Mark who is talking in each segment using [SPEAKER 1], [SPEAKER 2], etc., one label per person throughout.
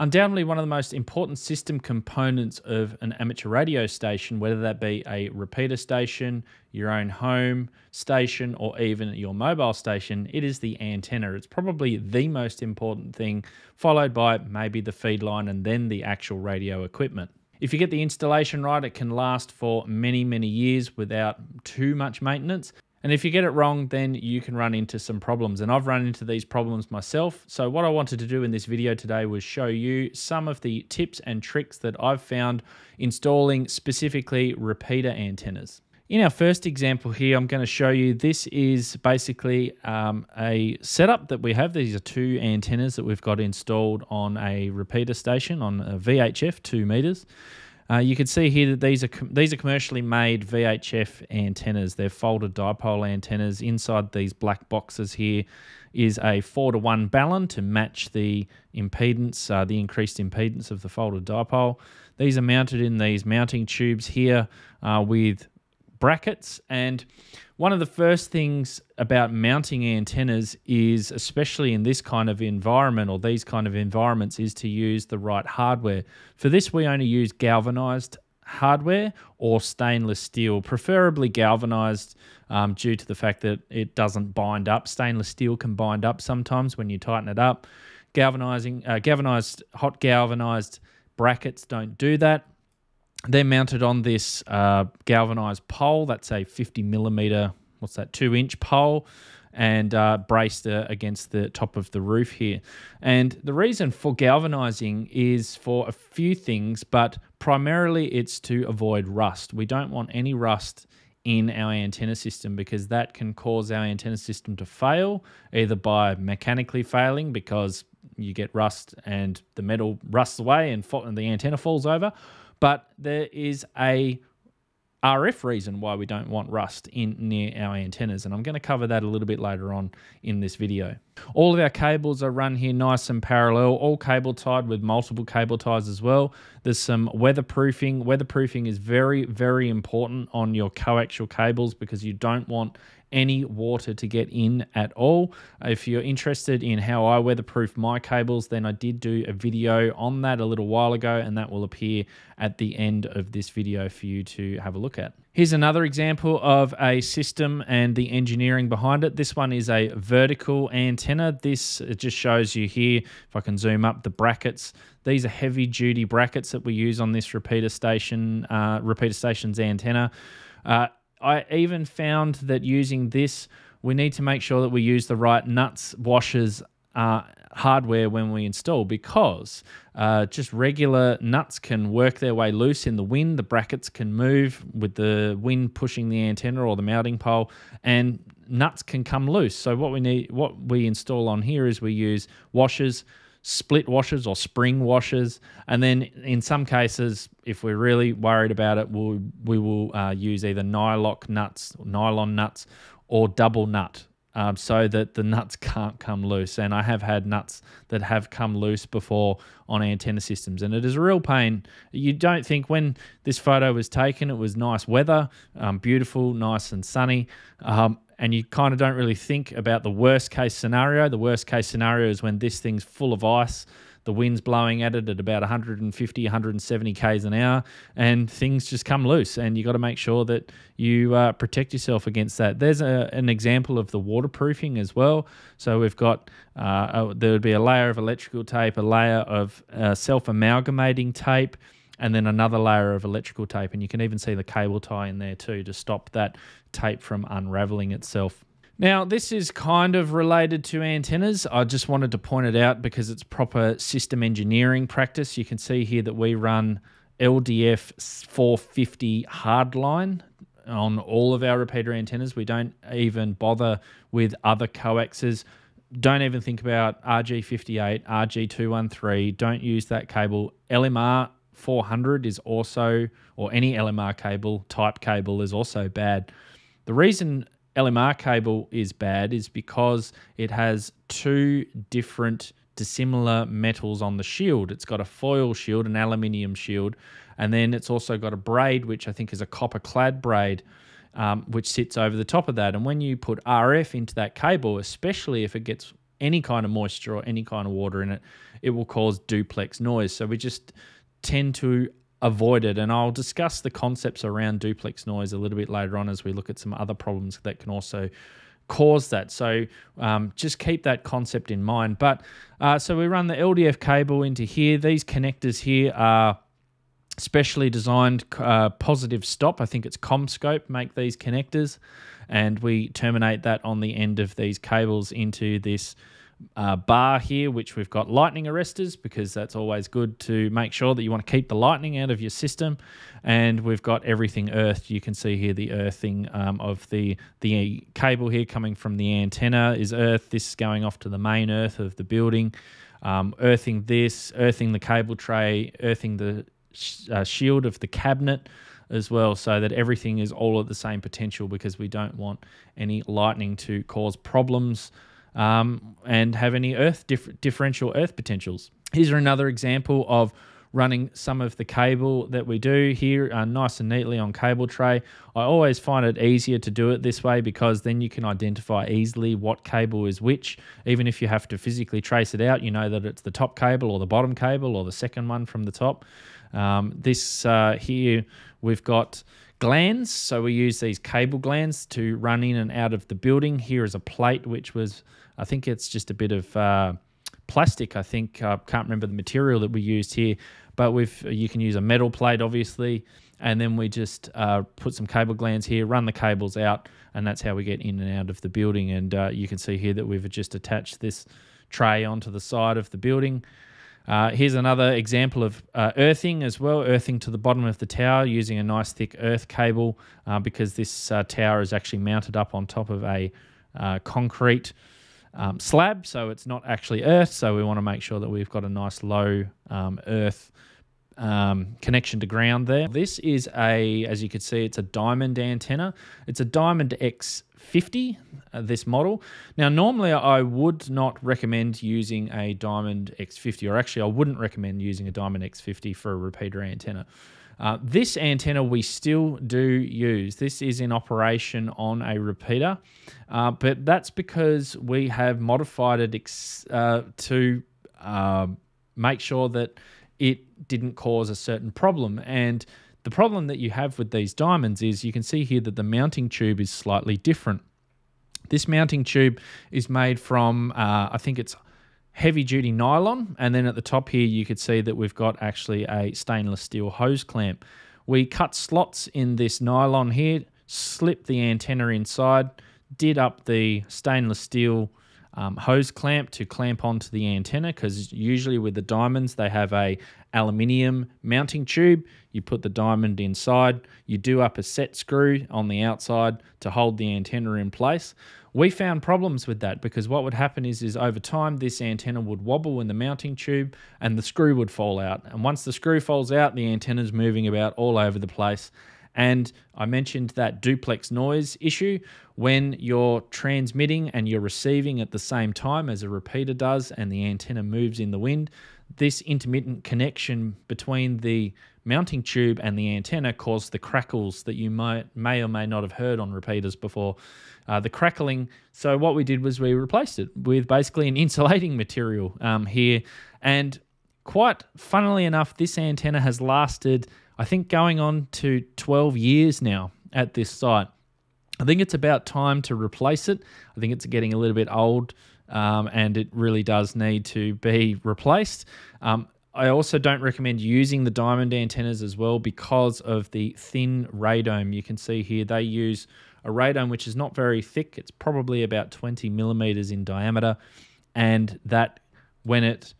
[SPEAKER 1] Undoubtedly, one of the most important system components of an amateur radio station, whether that be a repeater station, your own home station, or even your mobile station, it is the antenna. It's probably the most important thing, followed by maybe the feed line and then the actual radio equipment. If you get the installation right, it can last for many, many years without too much maintenance. And if you get it wrong, then you can run into some problems. And I've run into these problems myself. So what I wanted to do in this video today was show you some of the tips and tricks that I've found installing specifically repeater antennas. In our first example here, I'm going to show you, this is basically a setup that we have. These are two antennas that we've got installed on a repeater station on a VHF 2 meters. You can see here that these are commercially made VHF antennas. They're folded dipole antennas. Inside these black boxes here is a 4:1 balun to match the impedance, the increased impedance of the folded dipole. These are mounted in these mounting tubes here with brackets. And one of the first things about mounting antennas is, especially in this kind of environment or these kind of environments, is to use the right hardware. For this, we only use galvanized hardware or stainless steel, preferably galvanized due to the fact that it doesn't bind up. Stainless steel can bind up sometimes when you tighten it up. Hot galvanized brackets don't do that. They're mounted on this galvanized pole. That's a 50 millimeter, 2-inch pole, and braced against the top of the roof here. And the reason for galvanizing is for a few things, but primarily it's to avoid rust. We don't want any rust in our antenna system because that can cause our antenna system to fail, either by mechanically failing because you get rust and the metal rusts away and the antenna falls over. But there is a RF reason why we don't want rust near our antennas, and I'm going to cover that a little bit later on in this video. All of our cables are run here nice and parallel, all cable tied with multiple cable ties as well. There's some weatherproofing. Weatherproofing is very, very important on your coaxial cables because you don't want any water to get in at all. If you're interested in how I weatherproof my cables, then I did do a video on that a little while ago, and that will appear at the end of this video for you to have a look at. Here's another example of a system and the engineering behind it. This one is a vertical antenna. It just shows you here, if I can zoom up, the brackets. These are heavy duty brackets that we use on this repeater station's antenna. I even found that using this, we need to make sure that we use the right nuts, washers, hardware when we install, because just regular nuts can work their way loose in the wind. The brackets can move with the wind pushing the antenna or the mounting pole, and nuts can come loose. So what we install on here is we use washers, split washers or spring washers, and then in some cases, if we're really worried about it, we will use either nylon nuts or double nut, so that the nuts can't come loose. And I have had nuts that have come loose before on antenna systems, and it is a real pain. You don't think, when this photo was taken, it was nice weather, beautiful, nice and sunny, and you kind of don't really think about the worst case scenario. The worst case scenario is when this thing's full of ice, the wind's blowing at it at about 150, 170 k's an hour, and things just come loose, and you got to make sure that you protect yourself against that. There's an example of the waterproofing as well. So we've got, there would be a layer of electrical tape, a layer of self-amalgamating tape, and then another layer of electrical tape. And you can even see the cable tie in there too to stop that tape from unraveling itself. Now, this is kind of related to antennas. I just wanted to point it out because it's proper system engineering practice. You can see here that we run LDF 450 hardline on all of our repeater antennas. We don't even bother with other coaxes. Don't even think about RG58, RG213. Don't use that cable. LMR 400 is also, or any LMR cable, type cable, is also bad. The reason LMR cable is bad is because it has two different dissimilar metals on the shield. It's got a foil shield, an aluminium shield, and then it's also got a braid, which I think is a copper clad braid, which sits over the top of that. And when you put RF into that cable, especially if it gets any kind of moisture or any kind of water in it, it will cause duplex noise. So we just tend to avoid it. And I'll discuss the concepts around duplex noise a little bit later on as we look at some other problems that can also cause that. So just keep that concept in mind. But so we run the LDF cable into here. These connectors here are specially designed positive stop. I think it's ComScope make these connectors, and we terminate that on the end of these cables into this bar here, which we've got lightning arresters, because that's always good to make sure that you want to keep the lightning out of your system. And we've got everything earthed. You can see here the earthing of the cable here coming from the antenna is earthed. This is going off to the main earth of the building. Earthing this, earthing the cable tray, earthing the shield of the cabinet as well, so that everything is all at the same potential, because we don't want any lightning to cause problems and have any differential earth potentials. Here's another example of running some of the cable that we do here nice and neatly on cable tray. I always find it easier to do it this way, because then you can identify easily what cable is which. Even if you have to physically trace it out, you know that it's the top cable or the bottom cable or the second one from the top. This here, we've got glands, so we use these cable glands to run in and out of the building. Here is a plate, which was, I think it's just a bit of plastic. I think can't remember the material that we used here, but you can use a metal plate, obviously, and then we just put some cable glands here, run the cables out, and that's how we get in and out of the building. And you can see here that we've just attached this tray onto the side of the building. Here's another example of earthing as well, earthing to the bottom of the tower using a nice thick earth cable, because this tower is actually mounted up on top of a concrete slab, so it's not actually earth. So we want to make sure that we've got a nice low earth connection to ground there. This is as you can see, it's a diamond antenna. It's a Diamond X50, this model. Now, normally I would not recommend using a Diamond X50, or actually I wouldn't recommend using a Diamond X50 for a repeater antenna. This antenna we still do use. This is in operation on a repeater, but that's because we have modified it to make sure that it didn't cause a certain problem. And the problem that you have with these diamonds is you can see here that the mounting tube is slightly different. This mounting tube is made from, I think it's heavy duty nylon, and then at the top here you could see that we've got actually a stainless steel hose clamp. We cut slots in this nylon here, slipped the antenna inside, did up the stainless steel hose clamp to clamp onto the antenna, because usually with the diamonds they have a aluminium mounting tube. You put the diamond inside, you do up a set screw on the outside to hold the antenna in place. We found problems with that, because what would happen is over time this antenna would wobble in the mounting tube and the screw would fall out. And once the screw falls out, the antenna's moving about all over the place. And I mentioned that duplex noise issue. When you're transmitting and you're receiving at the same time as a repeater does, and the antenna moves in the wind, this intermittent connection between the mounting tube and the antenna caused the crackles that you may or may not have heard on repeaters before. The crackling. So what we did was we replaced it with basically an insulating material here. And quite funnily enough, this antenna has lasted, I think, going on to 12 years now at this site. I think it's about time to replace it. I think it's getting a little bit old, and it really does need to be replaced. I also don't recommend using the diamond antennas as well because of the thin radome. You can see here they use a radome which is not very thick. It's probably about 20 millimeters in diameter, and that when it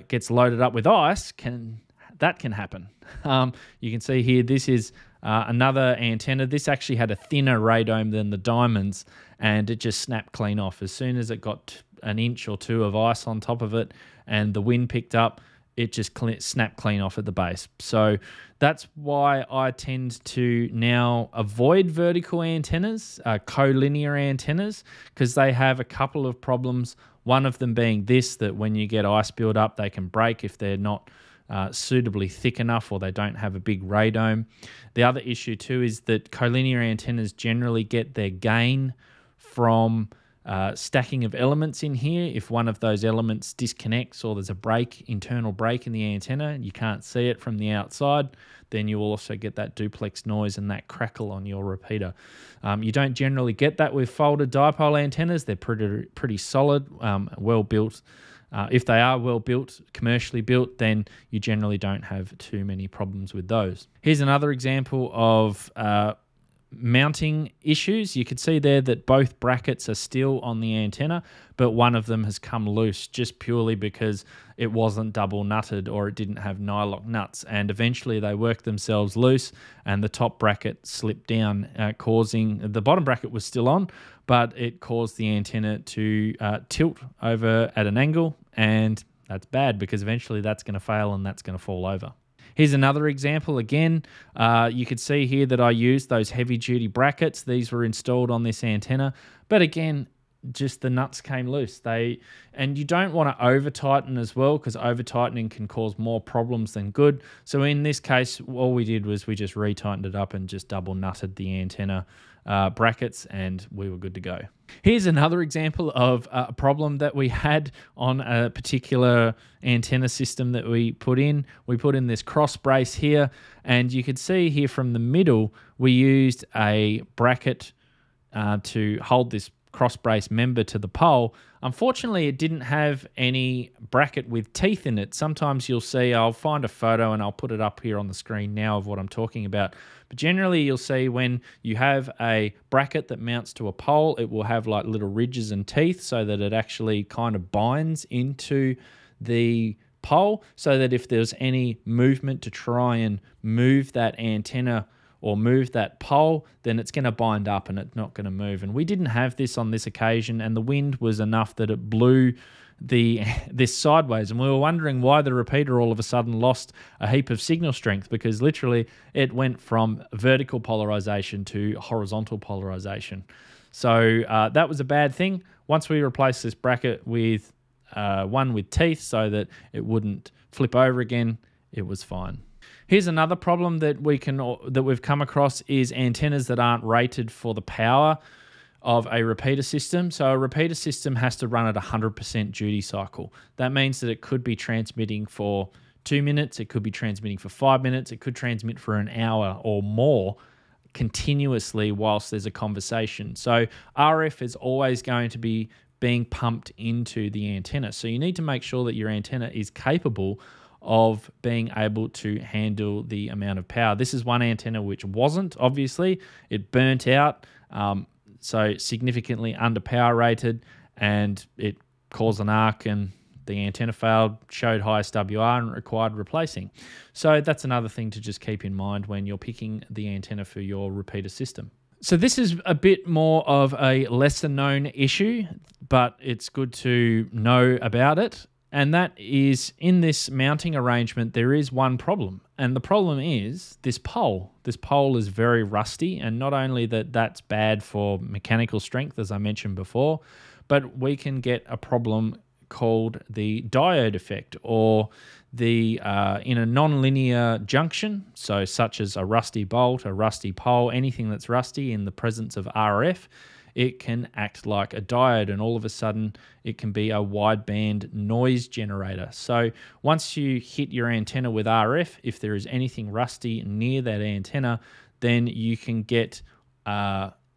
[SPEAKER 1] gets loaded up with ice, that can happen. You can see here this is another antenna. This actually had a thinner radome than the diamonds, and it just snapped clean off. As soon as it got an inch or two of ice on top of it and the wind picked up, it just snapped clean off at the base. So that's why I tend to now avoid vertical antennas, collinear antennas, because they have a couple of problems. One of them being this, that when you get ice build up, they can break if they're not suitably thick enough, or they don't have a big radome. The other issue too is that collinear antennas generally get their gain from stacking of elements in here. If one of those elements disconnects or there's a break, internal break in the antenna, you can't see it from the outside, then you will also get that duplex noise and that crackle on your repeater. You don't generally get that with folded dipole antennas. They're pretty solid, well built. If they are well built, commercially built, then you generally don't have too many problems with those. Here's another example of mounting issues. You can see there that both brackets are still on the antenna, but one of them has come loose just purely because it wasn't double nutted or it didn't have nylock nuts, and eventually they worked themselves loose and the top bracket slipped down, causing the bottom bracket was still on, but it caused the antenna to tilt over at an angle, and that's bad because eventually that's going to fail and that's going to fall over. Here's another example again. You could see here that I used those heavy duty brackets. These were installed on this antenna, but again, just the nuts came loose. And you don't want to over tighten as well, because over tightening can cause more problems than good. So in this case, all we did was we just retightened it up and just double nutted the antenna brackets, and we were good to go. Here's another example of a problem that we had on a particular antenna system that we put in. We put in this cross brace here, and you could see here from the middle, we used a bracket to hold this cross brace member to the pole. Unfortunately, it didn't have any bracket with teeth in it. Sometimes you'll see, I'll find a photo and I'll put it up here on the screen now of what I'm talking about. But generally you'll see when you have a bracket that mounts to a pole, it will have like little ridges and teeth so that it actually kind of binds into the pole, so that if there's any movement to try and move that antenna or move that pole, then it's going to bind up and it's not going to move. And we didn't have this on this occasion, and the wind was enough that it blew this sideways, and we were wondering why the repeater all of a sudden lost a heap of signal strength, because literally it went from vertical polarization to horizontal polarization. So that was a bad thing. Once we replaced this bracket with one with teeth so that it wouldn't flip over again, it was fine. Here's another problem that we've come across is antennas that aren't rated for the power of a repeater system. So a repeater system has to run at 100% duty cycle. That means that it could be transmitting for 2 minutes, it could be transmitting for 5 minutes, it could transmit for an hour or more continuously whilst there's a conversation. So RF is always going to be being pumped into the antenna. So you need to make sure that your antenna is capable of being able to handle the amount of power. This is one antenna which wasn't, obviously. It burnt out, so significantly under power rated, and it caused an arc and the antenna failed, showed high SWR and required replacing. So that's another thing to just keep in mind when you're picking the antenna for your repeater system. So this is a bit more of a lesser known issue, but it's good to know about it. And that is, in this mounting arrangement, there is one problem. And the problem is this pole. This pole is very rusty, and not only that's bad for mechanical strength, as I mentioned before, but we can get a problem called the diode effect, or the in a nonlinear junction, so such as a rusty bolt, a rusty pole, anything that's rusty in the presence of RF, it can act like a diode, and all of a sudden it can be a wideband noise generator. So once you hit your antenna with RF, if there is anything rusty near that antenna, then you can get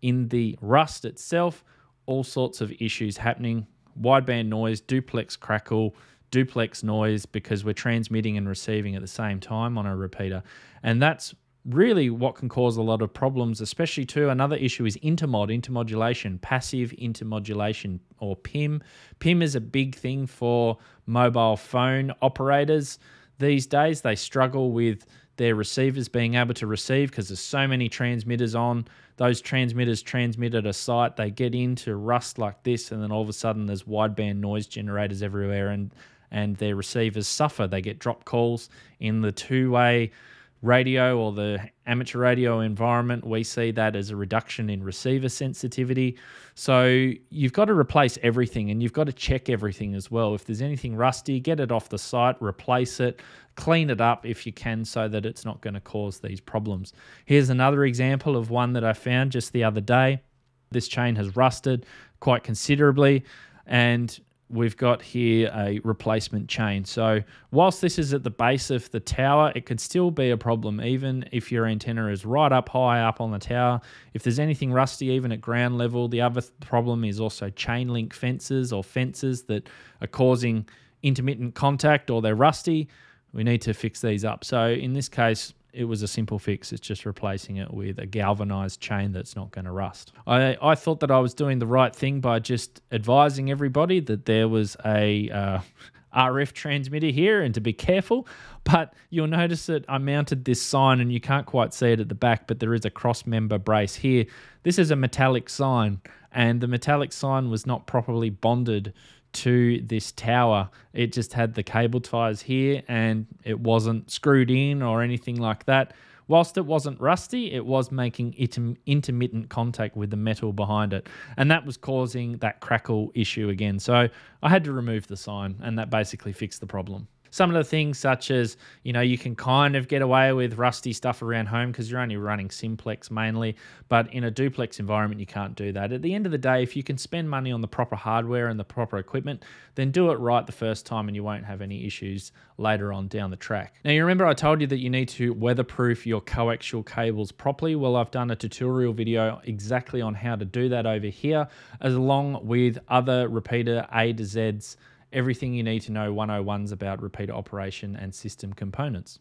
[SPEAKER 1] in the rust itself all sorts of issues happening. Wideband noise, duplex crackle, duplex noise, because we're transmitting and receiving at the same time on a repeater. And that's really what can cause a lot of problems, especially too. Another issue is intermodulation, passive intermodulation, or PIM. PIM is a big thing for mobile phone operators these days. They struggle with their receivers being able to receive because there's so many transmitters on. Those transmitters transmit at a site, they get into rust like this, and then all of a sudden there's wideband noise generators everywhere, and their receivers suffer. They get drop calls in the two-way radio or the amateur radio environment. We see that as a reduction in receiver sensitivity. So you've got to replace everything, and you've got to check everything as well. If there's anything rusty, get it off the site, replace it, clean it up if you can, so that it's not going to cause these problems. Here's another example of one that I found just the other day. This chain has rusted, quite considerably. And we've got here a replacement chain. So whilst this is at the base of the tower, it could still be a problem, even if your antenna is right up high up on the tower. If there's anything rusty, even at ground level, the other problem is also chain link fences or fences that are causing intermittent contact, or they're rusty. We need to fix these up. So in this case, it was a simple fix. It's just replacing it with a galvanized chain that's not going to rust. I thought that I was doing the right thing by just advising everybody that there was a RF transmitter here and to be careful. But you'll notice that I mounted this sign, and you can't quite see it at the back, but there is a cross member brace here. This is a metallic sign, and the metallic sign was not properly bonded to this tower. It just had the cable ties here, and it wasn't screwed in or anything like that. Whilst it wasn't rusty, it was making intermittent contact with the metal behind it, and that was causing that crackle issue again. So I had to remove the sign, and that basically fixed the problem. Some of the things, such as, you can kind of get away with rusty stuff around home because you're only running simplex mainly, but in a duplex environment, you can't do that. At the end of the day, if you can spend money on the proper hardware and the proper equipment, then do it right the first time, and you won't have any issues later on down the track. Now, you remember I told you that you need to weatherproof your coaxial cables properly? Well, I've done a tutorial video exactly on how to do that over here, along with other repeater A to Z's, everything you need to know 101s about repeater operation and system components.